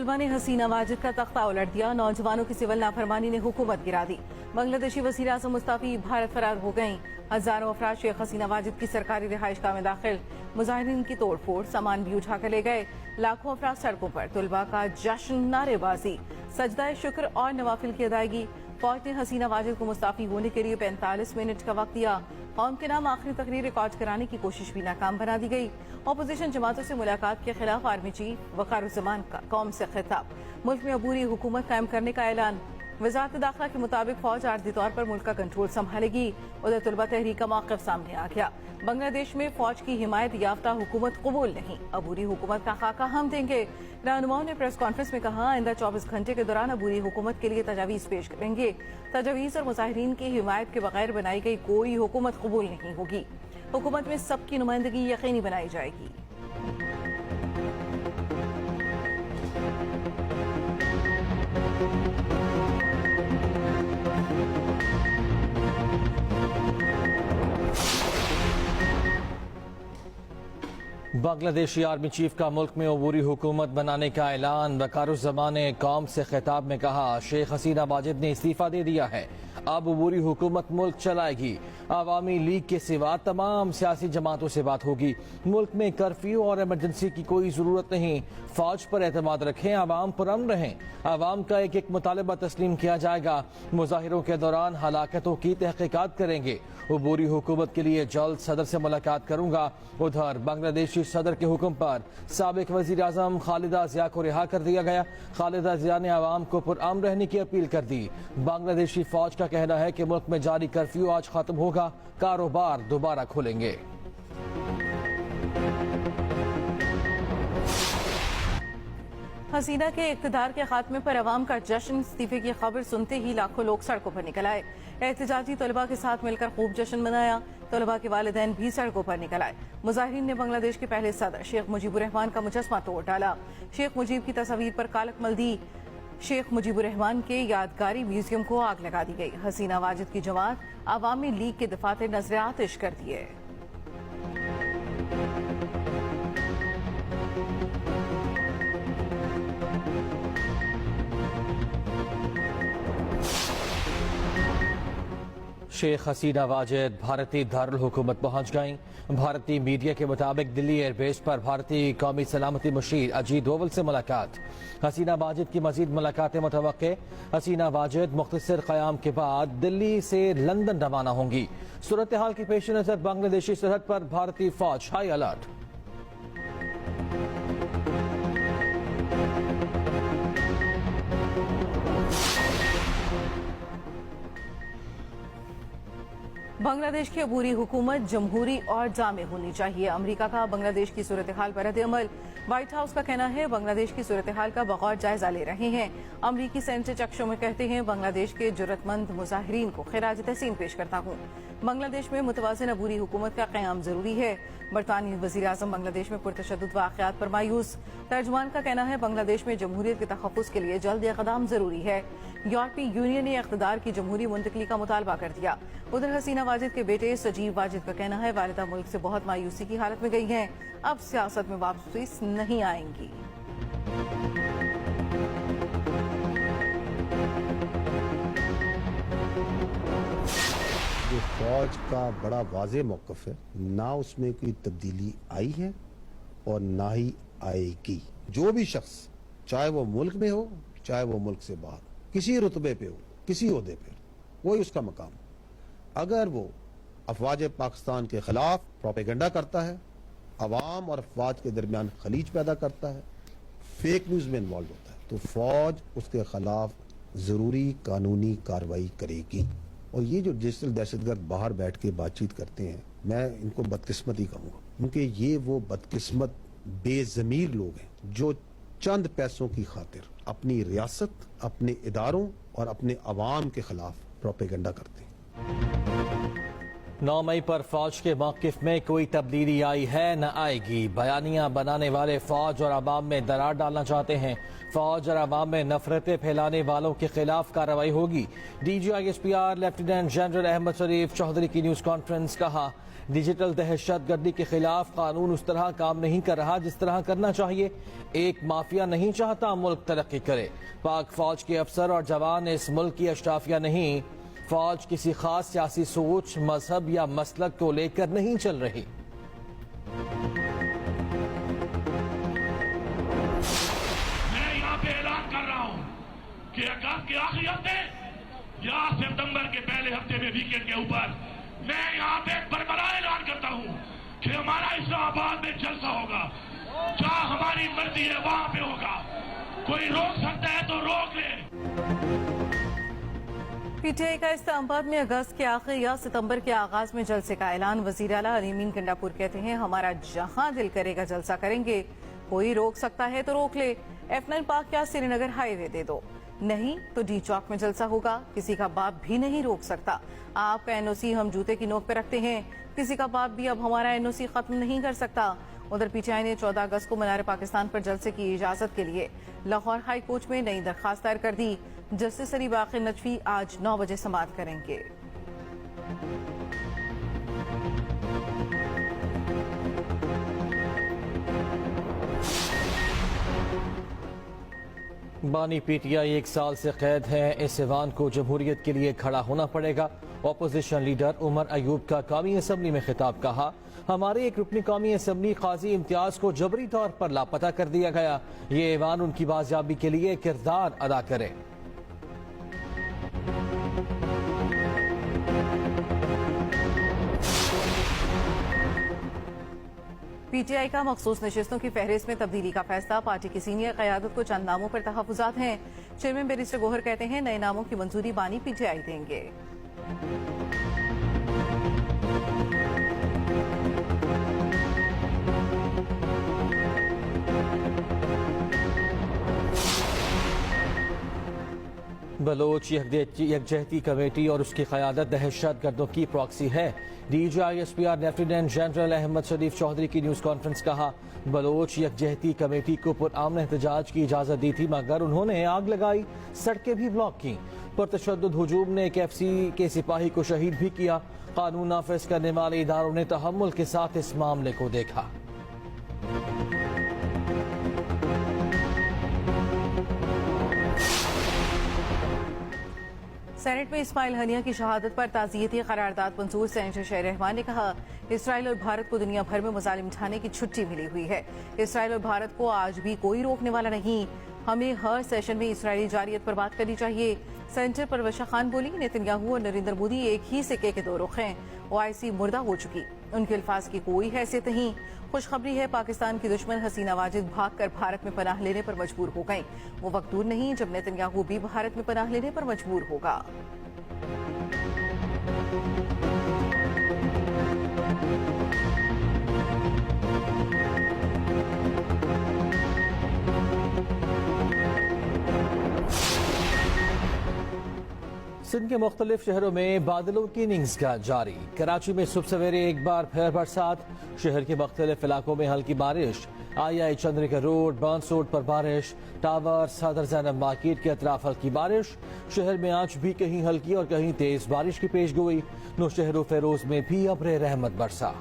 तुलबा ने हसीना वाजिद का तख्ता उलट दिया। नौजवानों की सिविल नाफरमानी ने हुकूमत गिरा दी। बांग्लादेशी वज़ीर आज़म मुस्ताफी भारत फरार हो गयीं। हजारों अफराद शेख हसीना वाजिद की सरकारी रिहाइशगाह में दाखिल। मुजाहिरीन की तोड़ फोड़, सामान भी उठा कर ले गए। लाखों अफराद सड़कों पर। तुलबा का जश्न, नारेबाजी, सजदा शुक्र और नवाफिल की अदायगी। फौज ने हसीना वाजिद को मुस्ताफी होने के लिए 45 मिनट का वक्त दिया। कौम के नाम आखिरी तकरीर रिकॉर्ड कराने की कोशिश भी नाकाम बना दी गई। अपोजिशन जमातों से मुलाकात के खिलाफ आर्मी चीफ वक़ारुज़्ज़मान का कौम से खिताब। मुल्क में अबूरी हुकूमत कायम करने का ऐलान। वज़ारत दाखिला के मुताबिक फौज आर्जी तौर पर मुल्क का कंट्रोल संभालेगी। उधर तुलबा तहरीक का मौक़िफ़ सामने आ गया। बांग्लादेश में फौज की हिमायत याफ्ता हुकूमत कबूल नहीं, अबूरी हुकूमत का खाका हम देंगे। रहनुमाओं ने प्रेस कॉन्फ्रेंस में कहा, आइंदा 24 घंटे के दौरान अबूरी हुकूमत के लिए तजावीज़ पेश करेंगे। तजावीज़ और मुजाहिरीन की हिमायत के बगैर बनाई गई कोई हुकूमत कबूल नहीं होगी। हुकूमत में सबकी नुमाइंदगी यकीनी बनाई जाएगी। बांग्लादेशी आर्मी चीफ का मुल्क में अबूरी हुकूमत बनाने का ऐलान। वक़ारुज़्ज़मान ने कौम से खिताब में कहा, शेख हसीना वाजिद ने इस्तीफा दे दिया है, अब अबूरी हुकूमत मुल्क चलाएगी। अवामी लीग के सिवा तमाम सियासी जमातों से बात होगी। मुल्क में कर्फ्यू और इमरजेंसी की कोई जरूरत नहीं। फौज पर एतमाद रखें, आवाम पुरअमन रहें। आवाम का एक एक मुतालबा तस्लीम किया जाएगा। मुजाहिरों के दौरान हलाकतों की तहकीकात करेंगे। अबूरी हुकूमत के लिए जल्द सदर से मुलाकात करूंगा। उधर बांग्लादेशी सदर के हुक्म पर साबिक वजीर आजम खालिदा जिया को रिहा कर दिया गया। खालिदा जिया ने आवाम को पुरअमन रहने की अपील कर दी। बांग्लादेशी फौज का कहना है कि मुल्क में जारी कर्फ्यू आज खत्म होगा, कारोबार दोबारा खुलेंगे। हसीना के इक़्तिदार के खात्मे पर अवाम का जश्न। इस्तीफे की खबर सुनते ही लाखों लोग सड़कों पर निकल आए। एहतजाजी तलबा के साथ मिलकर खूब जश्न मनाया। तलबा के वालिदैन भी सड़कों पर निकल आए। मुजाहिरीन ने बांग्लादेश के पहले सदर शेख मुजीबुर रहमान का मुजस्मा तोड़ डाला। शेख मुजीब की तस्वीर पर कालक मल दी। शेख मुजीबुर रहमान के यादगारी म्यूजियम को आग लगा दी गई। हसीना वाजिद की जमात अवामी लीग के दफातर नजर आतिश कर दिए। शेख हसीना वाजिद भारतीय दारुल हुकूमत पहुंच गईं। भारतीय मीडिया के मुताबिक दिल्ली एयरबेस पर भारतीय कौमी सलामती मुशीर अजीत डोवल से मुलाकात। हसीना वाजिद की मजीद मुलाकातें मुतवक्के। हसीना वाजिद मुख्तसर क़याम के बाद दिल्ली से लंदन रवाना होंगी। सूरत हाल के पेश नजर बांग्लादेशी सरहद पर भारतीय फौज हाई अलर्ट। बांग्लादेश की अबूरी हुकूमत जमहूरी और जामे होनी चाहिए। अमरीका का बांग्लादेश की सूरत हाल पर रद्द-ए-अमल। व्हाइट हाउस का कहना है, बांग्लादेश की सूरत हाल का बगौर जायजा ले रहे हैं। अमरीकी सेनेटर चक शूमर कहते हैं, बांग्लादेश के जुर्रतमंद मुजाहिरीन को खिराज तहसीन पेश करता हूँ। बांग्लादेश में मुतवाज़िन अबूरी हुकूमत का क़याम जरूरी है। बरतानी वज़ीर आज़म बांग्लादेश में पुरतशद्दुद वाक़यात पर मायूस। तर्जुमान का कहना है, बांग्लादेश में जमहूरियत के तहफ़्फ़ुज़ के लिए जल्द इक़दाम जरूरी है। यूरोपीय यूनियन ने इक़्तिदार की जमहूरी मुंतकली का मुतालबा कर दिया। उधर हसीना वाजिद के बेटे सजीव वाजिद का कहना है, वालिदा मुल्क से बहुत मायूसी की हालत में गई हैं, अब सियासत में वापसी नहीं आएंगी। जो फौज का बड़ा वाज़े मौक़िफ़ है, ना उसमें कोई तब्दीली आई है और ना ही आएगी। जो भी शख्स, चाहे वो मुल्क में हो, चाहे वो मुल्क से बाहर, किसी रुतबे पे हो, किसी ओहदे पे, वही उसका मकाम, अगर वो अफवाज पाकिस्तान के खिलाफ प्रोपेगेंडा करता है, अवाम और अफवाज के दरमियान खलीज पैदा करता है, फेक न्यूज़ में इन्वॉल्व होता है, तो फौज उसके खिलाफ ज़रूरी कानूनी कार्रवाई करेगी। और ये जो डिजिटल दहशतगर्द बाहर बैठ के बातचीत करते हैं, मैं इनको बदकिस्मत ही कहूँगा, क्योंकि ये वो बदकिस्मत बेज़मीर लोग हैं जो चंद पैसों की खातिर अपनी रियासत, अपने इदारों और अपने अवाम के खिलाफ प्रोपेगेंडा करते हैं। 9 मई पर फौज के मौक़िफ़ में कोई तब्दीली आई है न आएगी। बयानियाँ बनाने वाले फौज और अवाम में दरार डालना चाहते हैं। फौज और अवाम में नफरतें फैलाने वालों के खिलाफ कार्रवाई होगी। DGISPR लेफ्टिनेंट जनरल अहमद शरीफ चौधरी की न्यूज़ कॉन्फ्रेंस। कहा, डिजिटल दहशत गर्दी के खिलाफ कानून उस तरह काम नहीं कर रहा जिस तरह करना चाहिए। एक माफिया नहीं चाहता मुल्क तरक्की करे। पाक फौज के अफसर और जवान इस मुल्क की अशराफिया नहीं। फौज किसी खास सियासी सोच, मजहब या मसलक को लेकर नहीं चल रही। मैं यहाँ पे ऐलान कर रहा हूँ कि अगस्त के आखिरी हफ्ते या सितंबर के पहले हफ्ते में वीकेंड के ऊपर मैं यहाँ पे बरबरा ऐलान करता हूँ कि हमारा इस्लामाबाद में जलसा होगा। जहाँ हमारी मर्जी है वहाँ पे होगा। कोई रोक सकता है तो रोक ले। PTI का इस्लामाबाद में अगस्त के आखिर या सितंबर के आगाज में जलसे का ऐलान। वजीर आला अलीमीन गंडापुर कहते हैं, हमारा जहां दिल करेगा जलसा करेंगे। कोई रोक सकता है तो रोक ले। F9 पार्क या श्रीनगर हाईवे दे दो, नहीं तो डी चौक में जलसा होगा। किसी का बाप भी नहीं रोक सकता। आपका NOC हम जूते की नोक पे रखते हैं। किसी का बाप भी अब हमारा NOC खत्म नहीं कर सकता। उधर PTI ने 14 अगस्त को मीनार पाकिस्तान पर जलसे की इजाजत के लिए लाहौर हाई कोर्ट में नई दरखास्त दायर कर दी। जस्टिस अली बाक़ी नजफी आज 9 बजे समाअत करेंगे। बानी PTI 1 साल से कैद हैं। इस ऐवान को जमहूरियत के लिए खड़ा होना पड़ेगा। अपोजिशन लीडर उमर अयूब का कौमी असम्बली में खिताब। कहा, हमारी एक रुकनी कौमी असम्बली काजी इम्तियाज को जबरी तौर पर लापता कर दिया गया। ये ऐवान उनकी बाजियाबी के लिए किरदार अदा करे। PTI का मखसूस नशिस्तों की फहरिस्त में तब्दीली का फैसला। पार्टी की सीनियर क़यादत को चंद नामों पर तहफ़्फ़ुज़ात हैं। चेयरमैन बैरिस्टर गोहर कहते हैं, नए नामों की मंजूरी बानी PTI देंगे। बलोच यकजहती कमेटी और उसकी क़यादत दहशत गर्दों की प्रॉक्सी है। DGISPR लेफ्टिनेंट जनरल अहमद शरीफ चौधरी की न्यूज़ कॉन्फ्रेंस। कहा, बलोच यकजहती कमेटी को पुरअमन एहतजाज की इजाज़त दी थी मगर उन्होंने आग लगाई, सड़कें भी ब्लॉक की। पुरतशद्दुद हुजूम ने एक FC के सिपाही को शहीद भी किया। कानून नाफिज करने वाले इदारों ने तहम्मुल के साथ इस मामले को देखा। सेनेट में इस्माइल हनिया की शहादत पर ताज़ियती करारदाद मंजूर। सेनेटर शहर रहमान ने कहा, इसराइल और भारत को दुनिया भर में मुजालिम ठाने की छुट्टी मिली हुई है। इसराइल और भारत को आज भी कोई रोकने वाला नहीं। हमें हर सेशन में इसराइली जारियत पर बात करनी चाहिए। सेंटर पर वशा खान बोली, नेतन्याहू और नरेंद्र मोदी एक ही सिक्के के दो रुख हैं। OIC मुर्दा हो चुकी, उनके अल्फाज की कोई हैसियत नहीं। खुशखबरी है, पाकिस्तान की दुश्मन हसीना वाजिद भागकर भारत में पनाह लेने पर मजबूर हो गई। वो वक्त दूर नहीं जब नेतन्याहू भी भारत में पनाह लेने पर मजबूर होगा। सिंध के मुख्तलिफ शहरों में बादलों की इनिंग्स का जारी। कराची में सुबह सवेरे एक बार फिर बरसात। शहर के मुख्तलिफ इलाकों में हल्की बारिश। आई चंद्रिका रोड, बर्न्स रोड पर बारिश। टावर, सदर ज़ैनब मार्केट के अतराफ हल्की बारिश। शहर में आज भी कहीं हल्की और कहीं तेज बारिश की पेशगोई। नौशहर फेरोज में भी अब्र रहमत बरसा।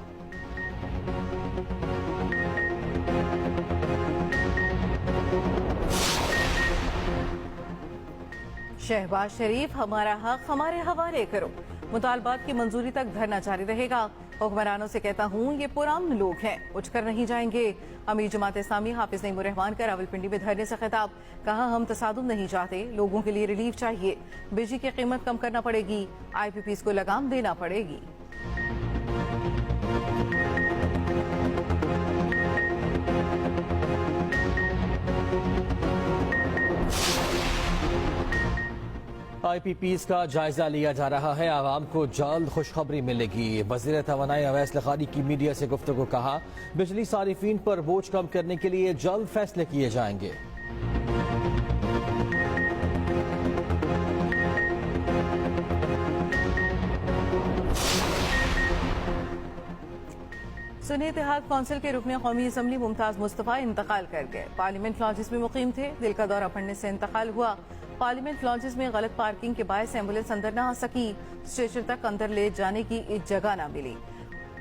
शहबाज शरीफ, हमारा हक हमारे हवाले करो। मुतालबात की मंजूरी तक धरना जारी रहेगा। हुक्मरानों से कहता हूँ, ये पुराने लोग हैं, उठकर नहीं जाएंगे। अमीर जमात इस्लामी हाफिज नईमुर रहमान का रावलपिंडी में धरने से खिताब। कहा, हम तसादुम नहीं चाहते, लोगों के लिए रिलीफ चाहिए। बिजली की कीमत कम करना पड़ेगी। IPPs को लगाम देना पड़ेगी। IPPs का जायजा लिया जा रहा है। आवाम को जल्द खुशखबरी मिलेगी। वज़ीर तवानाई अवैस लखानी की मीडिया से गुफ्तगू। कहा, बिजली सारिफीन पर बोझ कम करने के लिए जल्द फैसले किए जाएंगे। सुन्नी इत्तेहाद कौंसिल के रुकने कौमी असम्बली मुमताज मुस्तफ़ा इंतकाल कर गए। पार्लियामेंट लॉन्जेस में मुकीम थे, दिल का दौरा पड़ने से इंतकाल हुआ। पार्लियामेंट लॉन्जेस में गलत पार्किंग के बायस एम्बुलेंस अंदर न आ सकी, स्ट्रेचर तक अंदर ले जाने की जगह न मिली।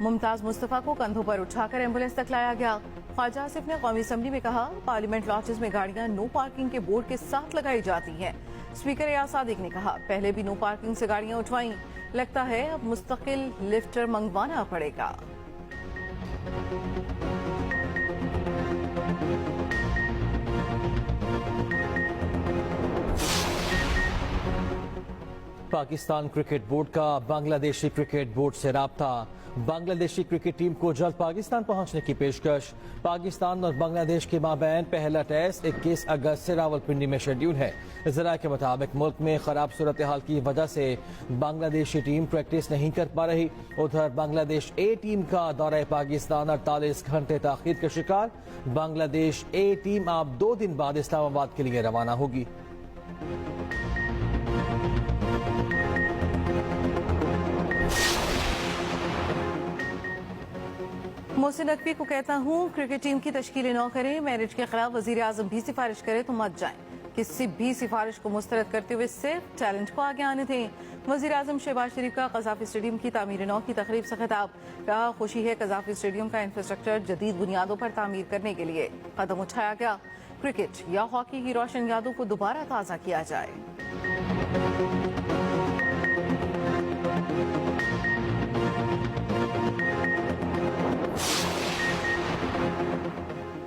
मुमताज मुस्तफ़ा को कंधों पर उठाकर एम्बुलेंस तक लाया गया। ख्वाजा आसिफ ने कौमी असम्बली में कहा, पार्लियामेंट लॉन्जेस में गाड़ियां नो पार्किंग के बोर्ड के साथ लगाई जाती हैं। स्पीकर एयाज सादिक ने कहा, पहले भी नो पार्किंग से गाड़ियां उठवाई, लगता है अब मुस्तकिल लिफ्टर मंगवाना पड़ेगा। पाकिस्तान क्रिकेट बोर्ड का बांग्लादेशी क्रिकेट बोर्ड से राब्ता। बांग्लादेशी क्रिकेट टीम को जल्द पाकिस्तान पहुंचने की पेशकश। पाकिस्तान और बांग्लादेश के माबैन पहला टेस्ट 21 अगस्त से रावलपिंडी में शेड्यूल है। जराये के मुताबिक मुल्क में खराब सूरत हाल की वजह से बांग्लादेशी टीम प्रैक्टिस नहीं कर पा रही। उधर बांग्लादेश ए टीम का दौरा पाकिस्तान 48 घंटे ताखीर का शिकार। बांग्लादेश ए टीम अब 2 दिन बाद इस्लामाबाद के लिए रवाना होगी। मोहसिन नकवी को कहता हूँ, क्रिकेट टीम की तश्कीलें न करें। मैरिज के खिलाफ वजीर आजम भी सिफारिश करे तो मत जाएं। किसी भी सिफारिश को मुस्तरद करते हुए सिर्फ टैलेंट को आगे आने दें। वजीर आजम शहबाज शरीफ का कज़ाफी स्टेडियम की तामीर नौ की तकरीब से खिताब। कहा, खुशी है कज़ाफी स्टेडियम का इंफ्रास्ट्रक्चर जदीद बुनियादों पर तामीर करने के लिए कदम उठाया गया। क्रिकेट या हॉकी की रोशन यादों को दोबारा ताज़ा किया जाए।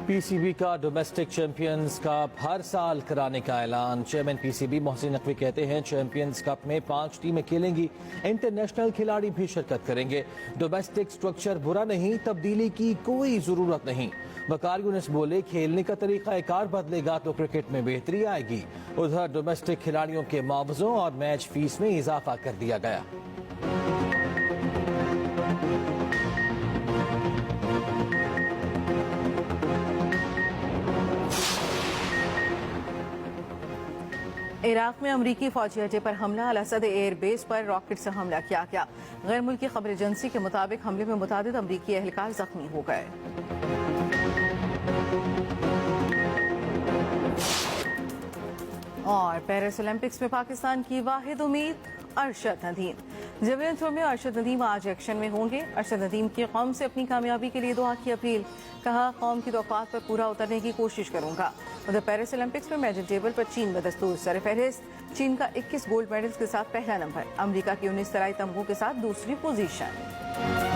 पीसीबी का डोमेस्टिक चैंपियंस कप हर साल कराने का ऐलान। चेयरमैन पीसीबी मोहसिन नकवी कहते हैं, चैंपियंस कप में 5 टीमें खेलेंगी, इंटरनेशनल खिलाड़ी भी शिरकत करेंगे। डोमेस्टिक स्ट्रक्चर बुरा नहीं, तब्दीली की कोई जरूरत नहीं। वकार यूनिस बोले, खेलने का तरीका कार बदलेगा तो क्रिकेट में बेहतरी आएगी। उधर डोमेस्टिक खिलाड़ियों के मुआवजों और मैच फीस में इजाफा कर दिया गया। इराक में अमरीकी फौजी अड्डे पर हमला। अल असद एयर बेस पर रॉकेट से हमला किया गया। गैर मुल्की खबर एजेंसी के मुताबिक हमले में मुतादिद अमरीकी एहलकार जख्मी हो गए। और पेरिस ओलंपिक्स में पाकिस्तान की वाहिद उम्मीद अरशद नदीम। जेवलिन थ्रो में अरशद नदीम आज एक्शन में होंगे। अरशद नदीम की कौम से अपनी कामयाबी के लिए दुआ की अपील। कहा, कौम की तौक़ात पर पूरा उतरने की कोशिश करूंगा। उधर पेरिस ओलंपिक्स में मेडल टेबल पर चीन बदस्तूर सरफहरिस्त। चीन का 21 गोल्ड मेडल्स के साथ पहला नंबर, अमेरिका की 19 तराई तमगों के साथ दूसरी पोजीशन।